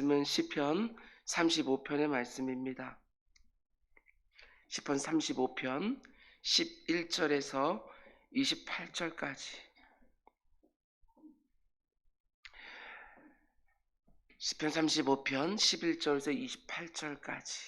말씀은 시편 35편의 말씀입니다. 시편 35편 11절에서 28절까지. 시편 35편 11절에서 28절까지.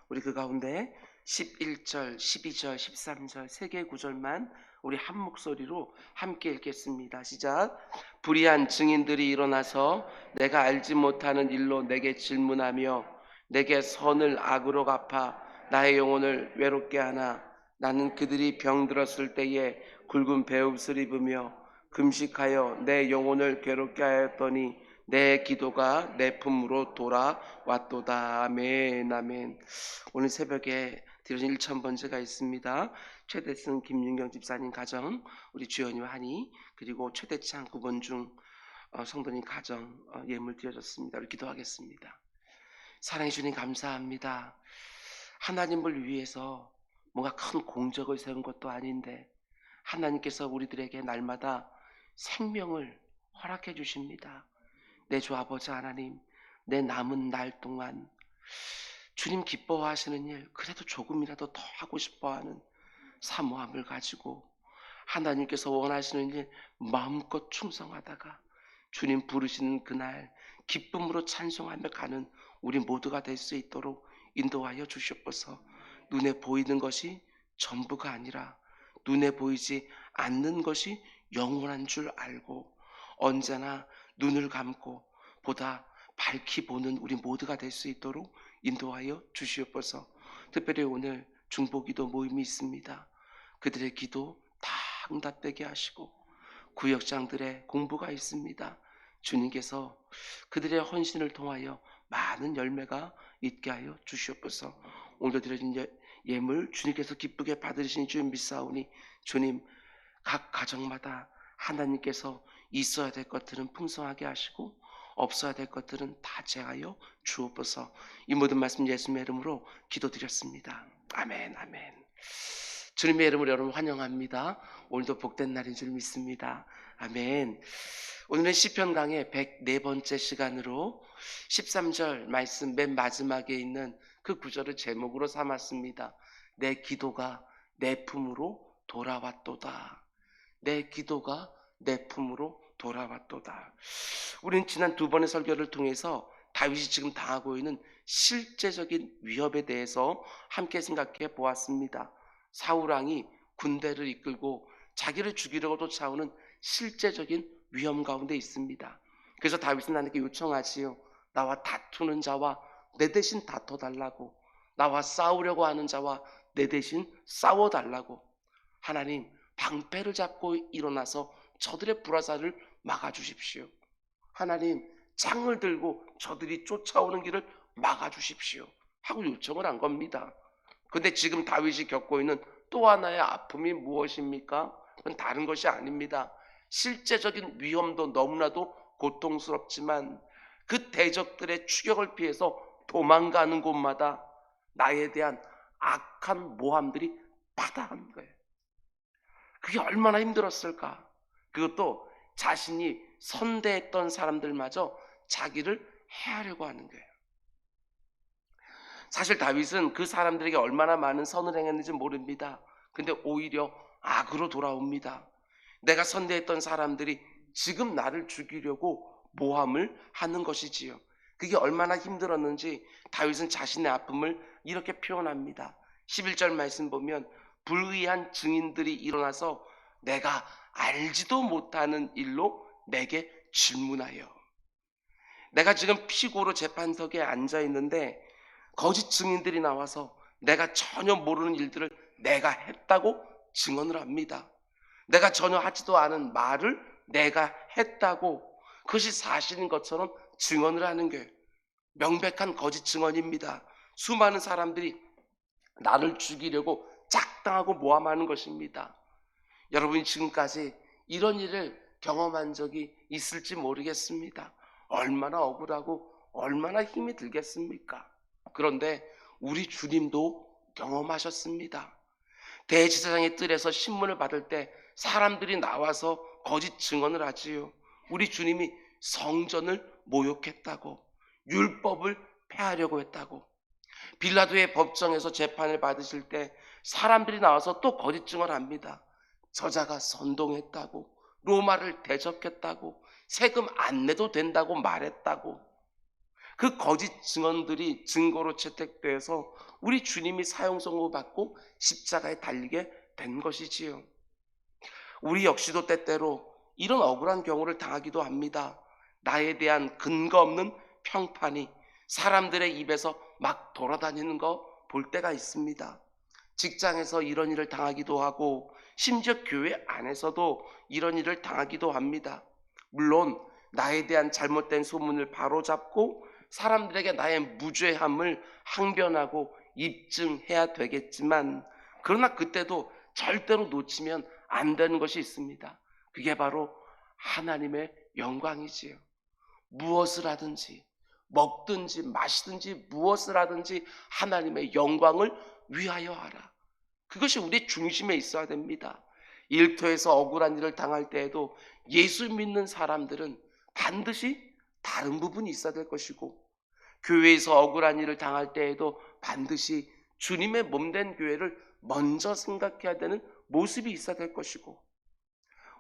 우리 그 가운데 11절, 12절, 13절 세 개의 구절만 우리 한 목소리로 함께 읽겠습니다. 시작. 불의한 증인들이 일어나서 내가 알지 못하는 일로 내게 질문하며 내게 선을 악으로 갚아 나의 영혼을 외롭게 하나. 나는 그들이 병들었을 때에 굵은 베옷을 입으며 금식하여 내 영혼을 괴롭게 하였더니 내 기도가 내 품으로 돌아왔도다. 아멘. 아멘. 오늘 새벽에 드려진 1,000번째가 있습니다. 최대승 김윤경 집사님 가정, 우리 주연이와 한이, 그리고 최대창 9번 중 성도님 가정 예물 드려졌습니다. 우리 기도하겠습니다. 사랑해 주님 감사합니다. 하나님을 위해서 뭔가 큰 공적을 세운 것도 아닌데 하나님께서 우리들에게 날마다 생명을 허락해 주십니다. 내 주 아버지 하나님, 내 남은 날 동안 주님 기뻐하시는 일, 그래도 조금이라도 더 하고 싶어하는 사모함을 가지고 하나님께서 원하시는 일 마음껏 충성하다가 주님 부르시는 그날 기쁨으로 찬송하며 가는 우리 모두가 될 수 있도록 인도하여 주시옵소서. 눈에 보이는 것이 전부가 아니라 눈에 보이지 않는 것이 영원한 줄 알고 언제나 눈을 감고 보다 밝히 보는 우리 모두가 될 수 있도록 인도하여 주시옵소서. 특별히 오늘 중보기도 모임이 있습니다. 그들의 기도 다 응답되게 하시고 구역장들의 공부가 있습니다. 주님께서 그들의 헌신을 통하여 많은 열매가 있게 하여 주시옵소서. 오늘도 드려진 예물 주님께서 기쁘게 받으시니 주님 믿사오니 주님 각 가정마다 하나님께서 있어야 될 것들은 풍성하게 하시고 없어야 될 것들은 다 제하여 주옵소서. 이 모든 말씀 예수님의 이름으로 기도드렸습니다. 아멘. 아멘. 주님의 이름으로 여러분 환영합니다. 오늘도 복된 날인 줄 믿습니다. 아멘. 오늘은 시편 강의 104번째 시간으로 13절 말씀 맨 마지막에 있는 그 구절을 제목으로 삼았습니다. 내 기도가 내 품으로 돌아왔도다. 내 기도가 내 품으로 돌아왔도다. 우리는 지난 두 번의 설교를 통해서 다윗이 지금 당하고 있는 실제적인 위협에 대해서 함께 생각해 보았습니다. 사울왕이 군대를 이끌고 자기를 죽이려고 쫓아오는 실제적인 위험 가운데 있습니다. 그래서 다윗은 하나님께 요청하지요. 나와 다투는 자와 내 대신 다퉈달라고, 나와 싸우려고 하는 자와 내 대신 싸워달라고. 하나님, 방패를 잡고 일어나서 저들의 불화살을 막아주십시오. 하나님, 창을 들고 저들이 쫓아오는 길을 막아주십시오 하고 요청을 한 겁니다. 근데 지금 다윗이 겪고 있는 또 하나의 아픔이 무엇입니까? 그건 다른 것이 아닙니다. 실제적인 위험도 너무나도 고통스럽지만 그 대적들의 추격을 피해서 도망가는 곳마다 나에 대한 악한 모함들이 파다한 거예요. 그게 얼마나 힘들었을까? 그것도 자신이 선대했던 사람들마저 자기를 해하려고 하는 거예요. 사실 다윗은 그 사람들에게 얼마나 많은 선을 행했는지 모릅니다. 근데 오히려 악으로 돌아옵니다. 내가 선대했던 사람들이 지금 나를 죽이려고 모함을 하는 것이지요. 그게 얼마나 힘들었는지 다윗은 자신의 아픔을 이렇게 표현합니다. 11절 말씀 보면 불의한 증인들이 일어나서 내가 알지도 못하는 일로 내게 질문하여. 내가 지금 피고로 재판석에 앉아 있는데 거짓 증인들이 나와서 내가 전혀 모르는 일들을 내가 했다고 증언을 합니다. 내가 전혀 하지도 않은 말을 내가 했다고 그것이 사실인 것처럼 증언을 하는 게 명백한 거짓 증언입니다. 수많은 사람들이 나를 죽이려고 작당하고 모함하는 것입니다. 여러분이 지금까지 이런 일을 경험한 적이 있을지 모르겠습니다. 얼마나 억울하고 얼마나 힘이 들겠습니까? 그런데 우리 주님도 경험하셨습니다. 대제사장의 뜰에서 신문을 받을 때 사람들이 나와서 거짓 증언을 하지요. 우리 주님이 성전을 모욕했다고, 율법을 폐하려고 했다고. 빌라도의 법정에서 재판을 받으실 때 사람들이 나와서 또 거짓 증언합니다. 저자가 선동했다고, 로마를 대적했다고, 세금 안 내도 된다고 말했다고. 그 거짓 증언들이 증거로 채택돼서 우리 주님이 사형 선고받고 십자가에 달리게 된 것이지요. 우리 역시도 때때로 이런 억울한 경우를 당하기도 합니다. 나에 대한 근거 없는 평판이 사람들의 입에서 막 돌아다니는 거 볼 때가 있습니다. 직장에서 이런 일을 당하기도 하고 심지어 교회 안에서도 이런 일을 당하기도 합니다. 물론 나에 대한 잘못된 소문을 바로잡고 사람들에게 나의 무죄함을 항변하고 입증해야 되겠지만, 그러나 그때도 절대로 놓치면 안 되는 것이 있습니다. 그게 바로 하나님의 영광이지요. 무엇을 하든지 먹든지 마시든지 무엇을 하든지 하나님의 영광을 위하여 하라. 그것이 우리 중심에 있어야 됩니다. 일터에서 억울한 일을 당할 때에도 예수 믿는 사람들은 반드시 다른 부분이 있어야 될 것이고, 교회에서 억울한 일을 당할 때에도 반드시 주님의 몸된 교회를 먼저 생각해야 되는 모습이 있어야 될 것이고,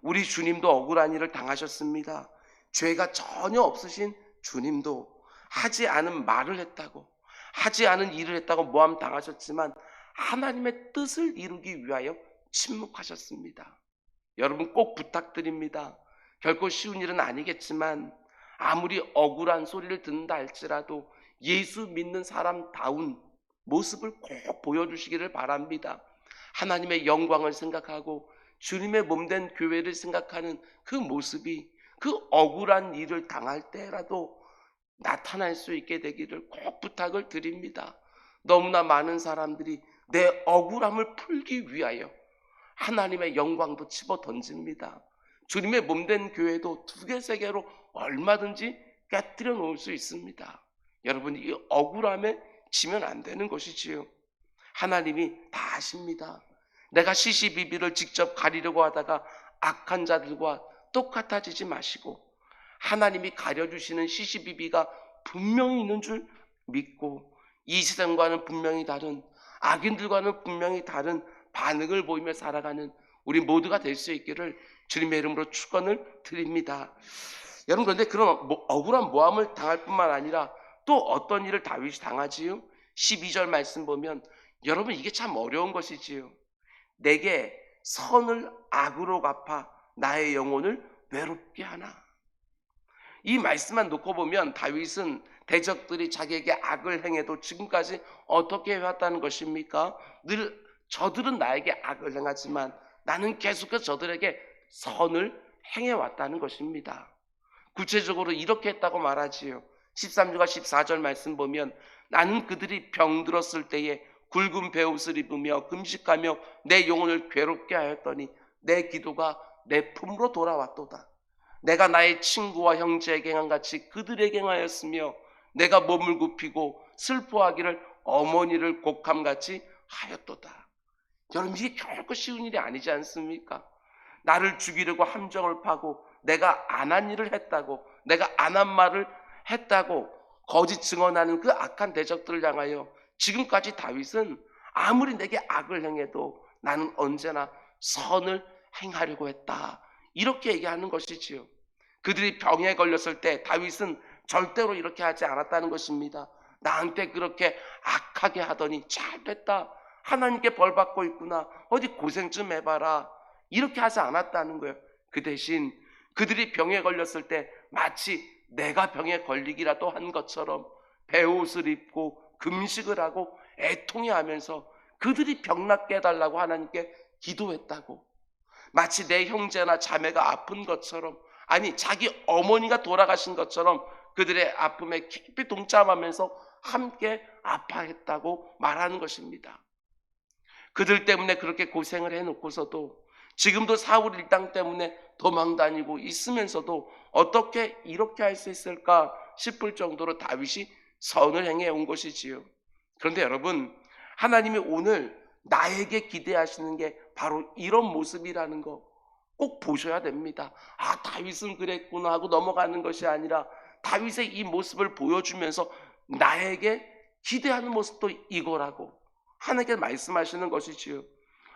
우리 주님도 억울한 일을 당하셨습니다. 죄가 전혀 없으신 주님도 하지 않은 말을 했다고, 하지 않은 일을 했다고 모함 당하셨지만 하나님의 뜻을 이루기 위하여 침묵하셨습니다. 여러분 꼭 부탁드립니다. 결코 쉬운 일은 아니겠지만 아무리 억울한 소리를 듣는다 할지라도 예수 믿는 사람다운 모습을 꼭 보여주시기를 바랍니다. 하나님의 영광을 생각하고 주님의 몸된 교회를 생각하는 그 모습이 그 억울한 일을 당할 때라도 나타날 수 있게 되기를 꼭 부탁을 드립니다. 너무나 많은 사람들이 내 억울함을 풀기 위하여 하나님의 영광도 집어 던집니다. 주님의 몸된 교회도 두 개, 세 개로 얼마든지 깨뜨려 놓을 수 있습니다. 여러분, 이 억울함에 지면 안 되는 것이지요. 하나님이 다 아십니다. 내가 시시비비를 직접 가리려고 하다가 악한 자들과 똑같아지지 마시고 하나님이 가려주시는 시시비비가 분명히 있는 줄 믿고 이 세상과는 분명히 다른, 악인들과는 분명히 다른 반응을 보이며 살아가는 우리 모두가 될 수 있기를 주님의 이름으로 축원을 드립니다. 여러분, 그런데 그런 억울한 모함을 당할 뿐만 아니라 또 어떤 일을 다윗이 당하지요? 12절 말씀 보면 여러분 이게 참 어려운 것이지요. 내게 선을 악으로 갚아 나의 영혼을 외롭게 하나. 이 말씀만 놓고 보면 다윗은 대적들이 자기에게 악을 행해도 지금까지 어떻게 해왔다는 것입니까? 늘 저들은 나에게 악을 행하지만 나는 계속해서 저들에게 선을 행해왔다는 것입니다. 구체적으로 이렇게 했다고 말하지요. 13절과 14절 말씀 보면 나는 그들이 병들었을 때에 굵은 베옷을 입으며 금식하며 내 영혼을 괴롭게 하였더니 내 기도가 내 품으로 돌아왔도다. 내가 나의 친구와 형제에게 행한 같이 그들에게 행하였으며 내가 몸을 굽히고 슬퍼하기를 어머니를 곡함같이 하였도다. 여러분, 이게 결코 쉬운 일이 아니지 않습니까? 나를 죽이려고 함정을 파고 내가 안 한 일을 했다고, 내가 안 한 말을 했다고 거짓 증언하는 그 악한 대적들을 향하여 지금까지 다윗은 아무리 내게 악을 행해도 나는 언제나 선을 행하려고 했다, 이렇게 얘기하는 것이지요. 그들이 병에 걸렸을 때 다윗은 절대로 이렇게 하지 않았다는 것입니다. 나한테 그렇게 악하게 하더니 잘됐다, 하나님께 벌 받고 있구나, 어디 고생 좀 해봐라, 이렇게 하지 않았다는 거예요. 그 대신 그들이 병에 걸렸을 때 마치 내가 병에 걸리기라도 한 것처럼 베옷을 입고 금식을 하고 애통해하면서 그들이 병 낫게 해달라고 하나님께 기도했다고. 마치 내 형제나 자매가 아픈 것처럼, 아니 자기 어머니가 돌아가신 것처럼 그들의 아픔에 깊이 동참하면서 함께 아파했다고 말하는 것입니다. 그들 때문에 그렇게 고생을 해놓고서도 지금도 사울 일당 때문에 도망다니고 있으면서도 어떻게 이렇게 할 수 있을까 싶을 정도로 다윗이 선을 행해 온 것이지요. 그런데 여러분, 하나님이 오늘 나에게 기대하시는 게 바로 이런 모습이라는 거 꼭 보셔야 됩니다. 아, 다윗은 그랬구나 하고 넘어가는 것이 아니라 다윗의 이 모습을 보여주면서 나에게 기대하는 모습도 이거라고 하나님께 말씀하시는 것이지요.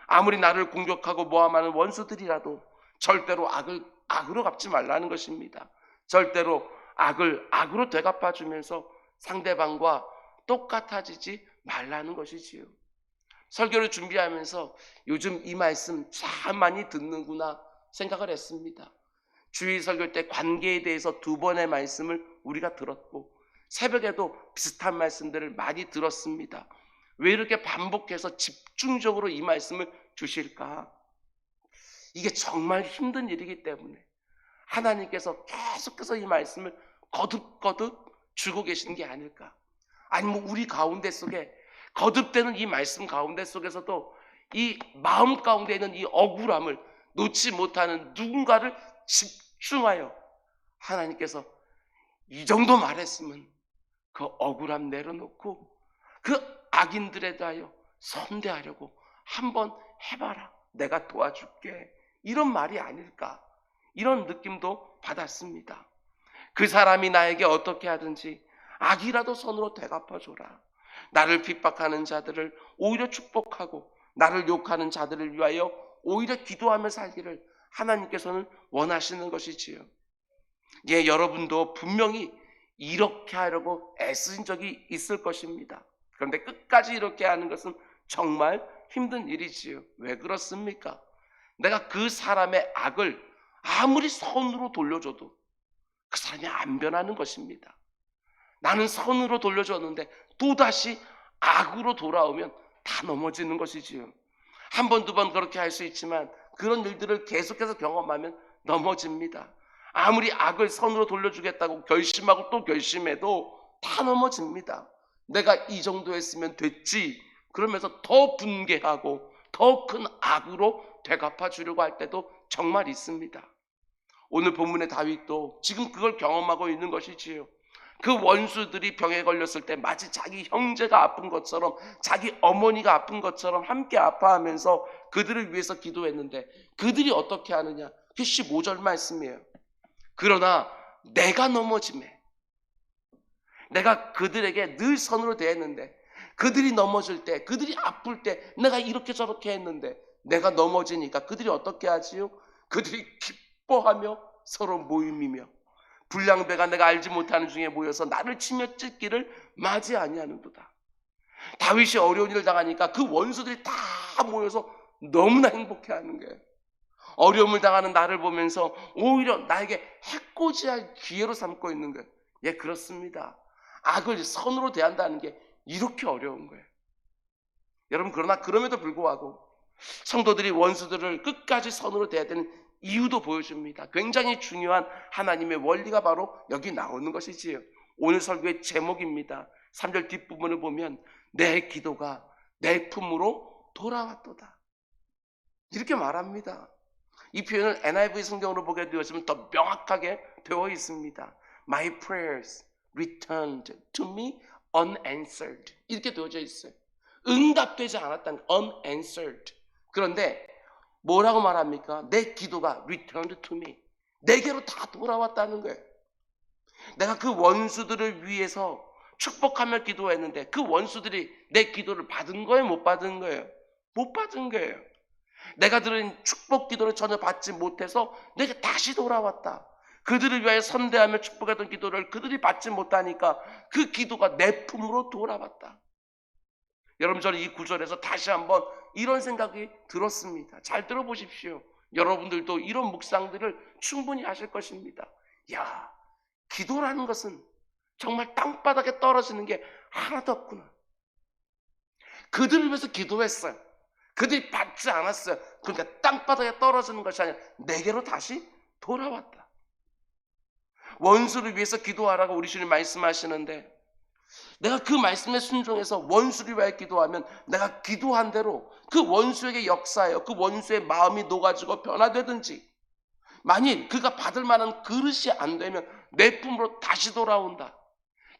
아무리 나를 공격하고 모함하는 원수들이라도 절대로 악을 악으로 갚지 말라는 것입니다. 절대로 악을 악으로 되갚아주면서 상대방과 똑같아지지 말라는 것이지요. 설교를 준비하면서 요즘 이 말씀 참 많이 듣는구나 생각을 했습니다. 주일 설교 때 관계에 대해서 2번의 말씀을 우리가 들었고 새벽에도 비슷한 말씀들을 많이 들었습니다. 왜 이렇게 반복해서 집중적으로 이 말씀을 주실까? 이게 정말 힘든 일이기 때문에 하나님께서 계속해서 이 말씀을 거듭거듭 주고 계신 게 아닐까? 아니면 우리 가운데 속에 거듭되는 이 말씀 가운데 속에서도 이 마음 가운데 있는 이 억울함을 놓지 못하는 누군가를 집중하여 하나님께서 이 정도 말했으면 그 억울함 내려놓고 그 악인들에 대하여 선대하려고 한번 해봐라. 내가 도와줄게. 이런 말이 아닐까. 이런 느낌도 받았습니다. 그 사람이 나에게 어떻게 하든지 악이라도 선으로 되갚아줘라. 나를 핍박하는 자들을 오히려 축복하고 나를 욕하는 자들을 위하여 오히려 기도하며 살기를 하나님께서는 원하시는 것이지요. 예, 여러분도 분명히 이렇게 하려고 애쓰신 적이 있을 것입니다. 그런데 끝까지 이렇게 하는 것은 정말 힘든 일이지요. 왜 그렇습니까? 내가 그 사람의 악을 아무리 선으로 돌려줘도 그 사람이 안 변하는 것입니다. 나는 선으로 돌려줬는데 또다시 악으로 돌아오면 다 넘어지는 것이지요. 한 번, 2번 그렇게 할 수 있지만 그런 일들을 계속해서 경험하면 넘어집니다. 아무리 악을 선으로 돌려주겠다고 결심하고 또 결심해도 다 넘어집니다. 내가 이 정도 했으면 됐지 그러면서 더 분개하고 더 큰 악으로 되갚아 주려고 할 때도 정말 있습니다. 오늘 본문의 다윗도 지금 그걸 경험하고 있는 것이지요. 그 원수들이 병에 걸렸을 때 마치 자기 형제가 아픈 것처럼 자기 어머니가 아픈 것처럼 함께 아파하면서 그들을 위해서 기도했는데 그들이 어떻게 하느냐? 그 15절 말씀이에요. 그러나 내가 넘어짐에 내가 그들에게 늘 선으로 대했는데 그들이 넘어질 때 그들이 아플 때 내가 이렇게 저렇게 했는데 내가 넘어지니까 그들이 어떻게 하지요? 그들이 기뻐하며 서로 모임이며 불량배가 내가 알지 못하는 중에 모여서 나를 치며 찢기를 맞이 아니하는도다. 다윗이 어려운 일을 당하니까 그 원수들이 다 모여서 너무나 행복해하는 거예요. 어려움을 당하는 나를 보면서 오히려 나에게 해코지할 기회로 삼고 있는 거예요. 예, 그렇습니다. 악을 선으로 대한다는 게 이렇게 어려운 거예요. 여러분, 그러나 그럼에도 불구하고 성도들이 원수들을 끝까지 선으로 대해야 되는 이유도 보여줍니다. 굉장히 중요한 하나님의 원리가 바로 여기 나오는 것이지요. 오늘 설교의 제목입니다. 3절 뒷부분을 보면 내 기도가 내 품으로 돌아왔도다. 이렇게 말합니다. 이 표현을 NIV 성경으로 보게 되었으면 더 명확하게 되어 있습니다. My prayers returned to me unanswered. 이렇게 되어져 있어요. 응답되지 않았다는 unanswered. 그런데 뭐라고 말합니까? 내 기도가 returned to me. 내게로 다 돌아왔다는 거예요. 내가 그 원수들을 위해서 축복하며 기도했는데 그 원수들이 내 기도를 받은 거예요? 못 받은 거예요? 못 받은 거예요. 내가 드린 축복 기도를 전혀 받지 못해서 내게 다시 돌아왔다. 그들을 위하여 선대하며 축복했던 기도를 그들이 받지 못하니까 그 기도가 내 품으로 돌아왔다. 여러분, 저는 이 구절에서 다시 한번 이런 생각이 들었습니다. 잘 들어보십시오. 여러분들도 이런 묵상들을 충분히 하실 것입니다. 야, 기도라는 것은 정말 땅바닥에 떨어지는 게 하나도 없구나. 그들을 위해서 기도했어요. 그들이 받지 않았어요. 그러니까 땅바닥에 떨어지는 것이 아니라 내게로 다시 돌아왔다. 원수를 위해서 기도하라고 우리 주님 말씀하시는데 내가 그 말씀에 순종해서 원수를 위하여 기도하면 내가 기도한 대로 그 원수에게 역사하여 그 원수의 마음이 녹아지고 변화되든지 만일 그가 받을 만한 그릇이 안 되면 내 품으로 다시 돌아온다.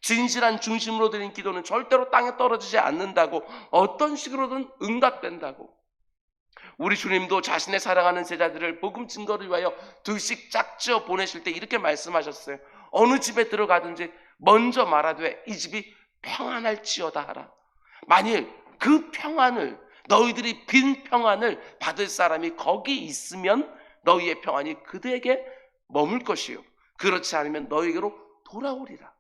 진실한 중심으로 드린 기도는 절대로 땅에 떨어지지 않는다고, 어떤 식으로든 응답된다고. 우리 주님도 자신의 사랑하는 제자들을 복음 증거를 위하여 둘씩 짝지어 보내실 때 이렇게 말씀하셨어요. 어느 집에 들어가든지 먼저 말하되 이 집이 평안할지어다 하라. 만일 그 평안을, 너희들이 빈 평안을 받을 사람이 거기 있으면 너희의 평안이 그들에게 머물 것이요 그렇지 않으면 너희에게로 돌아오리라.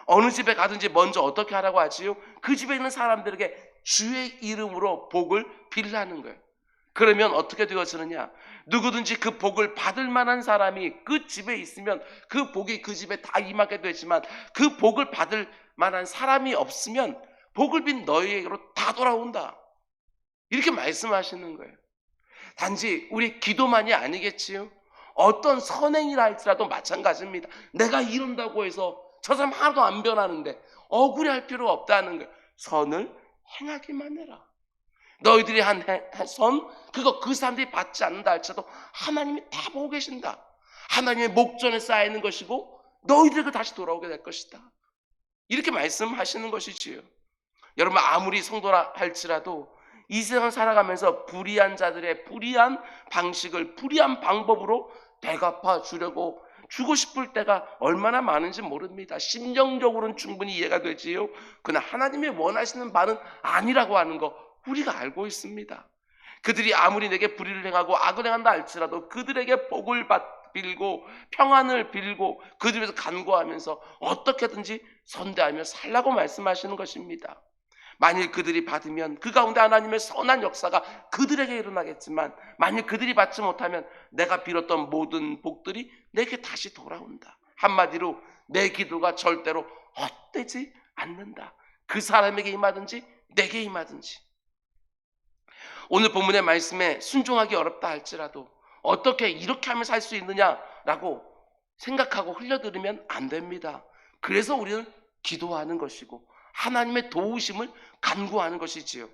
어느 집에 가든지 먼저 어떻게 하라고 하지요? 그 집에 있는 사람들에게 주의 이름으로 복을 빌라는 거예요. 그러면 어떻게 되어지느냐? 누구든지 그 복을 받을 만한 사람이 그 집에 있으면 그 복이 그 집에 다 임하게 되지만, 그 복을 받을 만한 사람이 없으면 복을 빈 너희에게로 다 돌아온다. 이렇게 말씀하시는 거예요. 단지 우리 기도만이 아니겠지요. 어떤 선행이라 할지라도 마찬가지입니다. 내가 이룬다고 해서 저 사람 하나도 안 변하는데 억울해할 필요가 없다는 거예요. 선을 행하기만 해라. 너희들이 한 선, 그거 그 사람들이 받지 않는다 할지라도 하나님이 다 보고 계신다. 하나님의 목전에 쌓이는 것이고 너희들에게 다시 돌아오게 될 것이다. 이렇게 말씀하시는 것이지요. 여러분, 아무리 성도라 할지라도 이 세상 살아가면서 불의한 자들의 불의한 방식을 불의한 방법으로 대갚아 주려고 주고 싶을 때가 얼마나 많은지 모릅니다. 심정적으로는 충분히 이해가 되지요. 그러나 하나님이 원하시는 바는 아니라고 하는 거 우리가 알고 있습니다. 그들이 아무리 내게 불의를 행하고 악을 행한다 할지라도 그들에게 복을 빌고 평안을 빌고 그들에서 간구하면서 어떻게든지 선대하며 살라고 말씀하시는 것입니다. 만일 그들이 받으면 그 가운데 하나님의 선한 역사가 그들에게 일어나겠지만, 만일 그들이 받지 못하면 내가 빌었던 모든 복들이 내게 다시 돌아온다. 한마디로 내 기도가 절대로 헛되지 않는다. 그 사람에게 임하든지 내게 임하든지. 오늘 본문의 말씀에 순종하기 어렵다 할지라도 어떻게 이렇게 하면 살 수 있느냐라고 생각하고 흘려들으면 안 됩니다. 그래서 우리는 기도하는 것이고 하나님의 도우심을 간구하는 것이지요.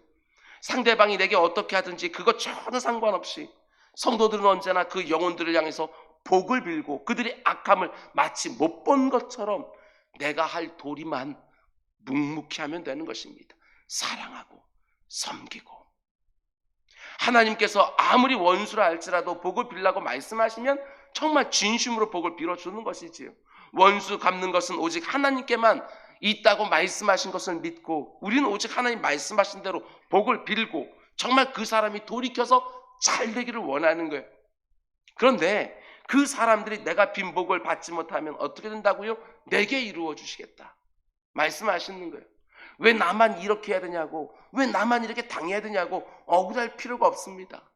상대방이 내게 어떻게 하든지 그것 전혀 상관없이 성도들은 언제나 그 영혼들을 향해서 복을 빌고 그들의 악함을 마치 못 본 것처럼 내가 할 도리만 묵묵히 하면 되는 것입니다. 사랑하고 섬기고. 하나님께서 아무리 원수라 할지라도 복을 빌라고 말씀하시면 정말 진심으로 복을 빌어주는 것이지요. 원수 갚는 것은 오직 하나님께만 있다고 말씀하신 것을 믿고 우리는 오직 하나님 말씀하신 대로 복을 빌고 정말 그 사람이 돌이켜서 잘 되기를 원하는 거예요. 그런데 그 사람들이 내가 빈 복을 받지 못하면 어떻게 된다고요? 내게 이루어 주시겠다 말씀하시는 거예요. 왜 나만 이렇게 해야 되냐고, 왜 나만 이렇게 당해야 되냐고 억울할 필요가 없습니다.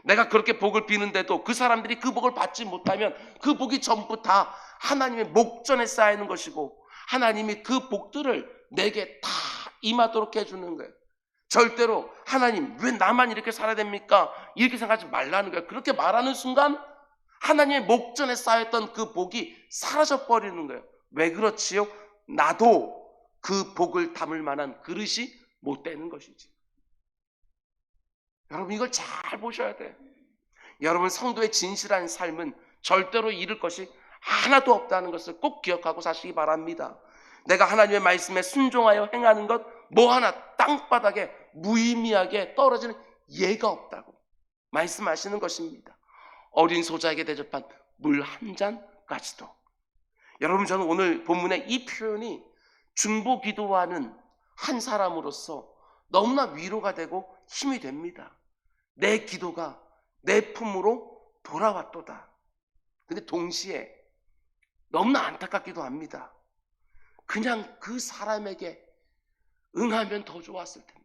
내가 그렇게 복을 비는데도 그 사람들이 그 복을 받지 못하면 그 복이 전부 다 하나님의 목전에 쌓이는 것이고 하나님이 그 복들을 내게 다 임하도록 해주는 거예요. 절대로 하나님 왜 나만 이렇게 살아야 됩니까? 이렇게 생각하지 말라는 거예요. 그렇게 말하는 순간 하나님의 목전에 쌓였던 그 복이 사라져 버리는 거예요. 왜 그렇지요? 나도 그 복을 담을 만한 그릇이 못 되는 것이지. 여러분, 이걸 잘 보셔야 돼요. 여러분, 성도의 진실한 삶은 절대로 잃을 것이 하나도 없다는 것을 꼭 기억하고 사시기 바랍니다. 내가 하나님의 말씀에 순종하여 행하는 것 뭐 하나 땅바닥에 무의미하게 떨어지는 예가 없다고 말씀하시는 것입니다. 어린 소자에게 대접한 물 한 잔까지도. 여러분, 저는 오늘 본문의 이 표현이 중보 기도하는 한 사람으로서 너무나 위로가 되고 힘이 됩니다. 내 기도가 내 품으로 돌아왔도다. 근데 동시에 너무나 안타깝기도 합니다. 그냥 그 사람에게 응하면 더 좋았을 텐데.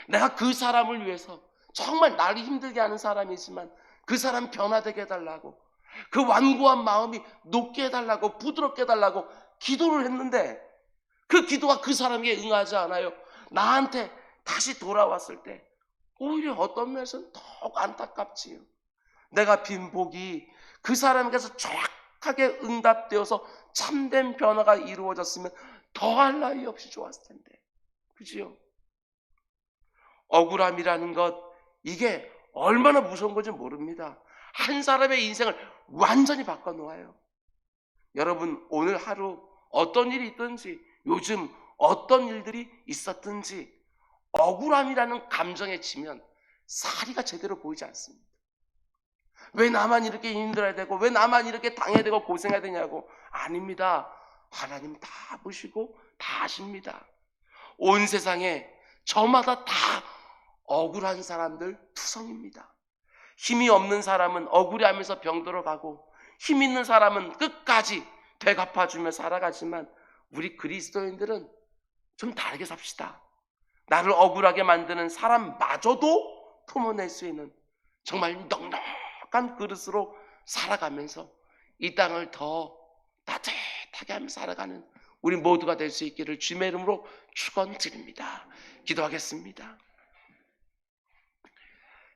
내가 그 사람을 위해서 정말 나를 힘들게 하는 사람이지만 그 사람 변화되게 해달라고, 그 완고한 마음이 높게 해달라고, 부드럽게 해달라고 기도를 했는데 그 기도가 그 사람에게 응하지 않아요. 나한테 다시 돌아왔을 때 오히려 어떤 면에서는 더욱 안타깝지요. 내가 빈 복이 그 사람에게서 정확하게 응답되어서 참된 변화가 이루어졌으면 더할 나위 없이 좋았을 텐데. 그지요? 억울함이라는 것, 이게 얼마나 무서운 건지 모릅니다. 한 사람의 인생을 완전히 바꿔놓아요. 여러분, 오늘 하루 어떤 일이 있든지, 요즘 어떤 일들이 있었든지 억울함이라는 감정에 치면 사리가 제대로 보이지 않습니다. 왜 나만 이렇게 힘들어야 되고 왜 나만 이렇게 당해야 되고 고생해야 되냐고. 아닙니다. 하나님 다 보시고 다 아십니다. 온 세상에 저마다 다 억울한 사람들 투성입니다. 힘이 없는 사람은 억울해하면서 병들어 가고 힘 있는 사람은 끝까지 되갚아주며 살아가지만 우리 그리스도인들은 좀 다르게 삽시다. 나를 억울하게 만드는 사람마저도 품어낼 수 있는 정말 넉넉한 그릇으로 살아가면서 이 땅을 더 따뜻하게 하며 살아가는 우리 모두가 될 수 있기를 주님의 이름으로 축원드립니다. 기도하겠습니다.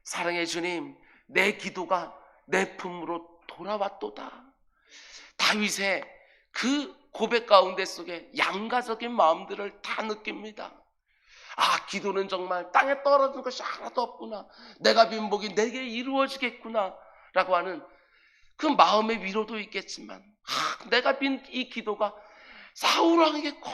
사랑의 주님, 내 기도가 내 품으로 돌아왔도다. 다윗의 그 고백 가운데 속에 양가적인 마음들을 다 느낍니다. 아, 기도는 정말 땅에 떨어진 것이 하나도 없구나. 내가 빈 복이 내게 이루어지겠구나 라고 하는 그 마음의 위로도 있겠지만, 내가 빈 이 기도가 사울왕에게 꼭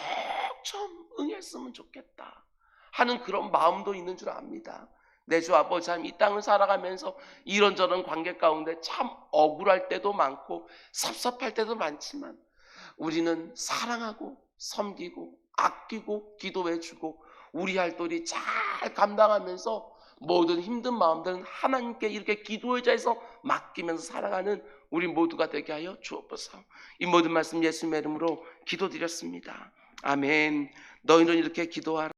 좀 응했으면 좋겠다 하는 그런 마음도 있는 줄 압니다. 내 주 아버지 하나님, 이 땅을 살아가면서 이런저런 관계 가운데 참 억울할 때도 많고 섭섭할 때도 많지만 우리는 사랑하고 섬기고 아끼고 기도해주고 우리 할 도리 잘 감당하면서 모든 힘든 마음들은 하나님께 이렇게 기도의 자에서 맡기면서 살아가는 우리 모두가 되게 하여 주옵소서. 이 모든 말씀 예수님의 이름으로 기도드렸습니다. 아멘. 너희는 이렇게 기도하라.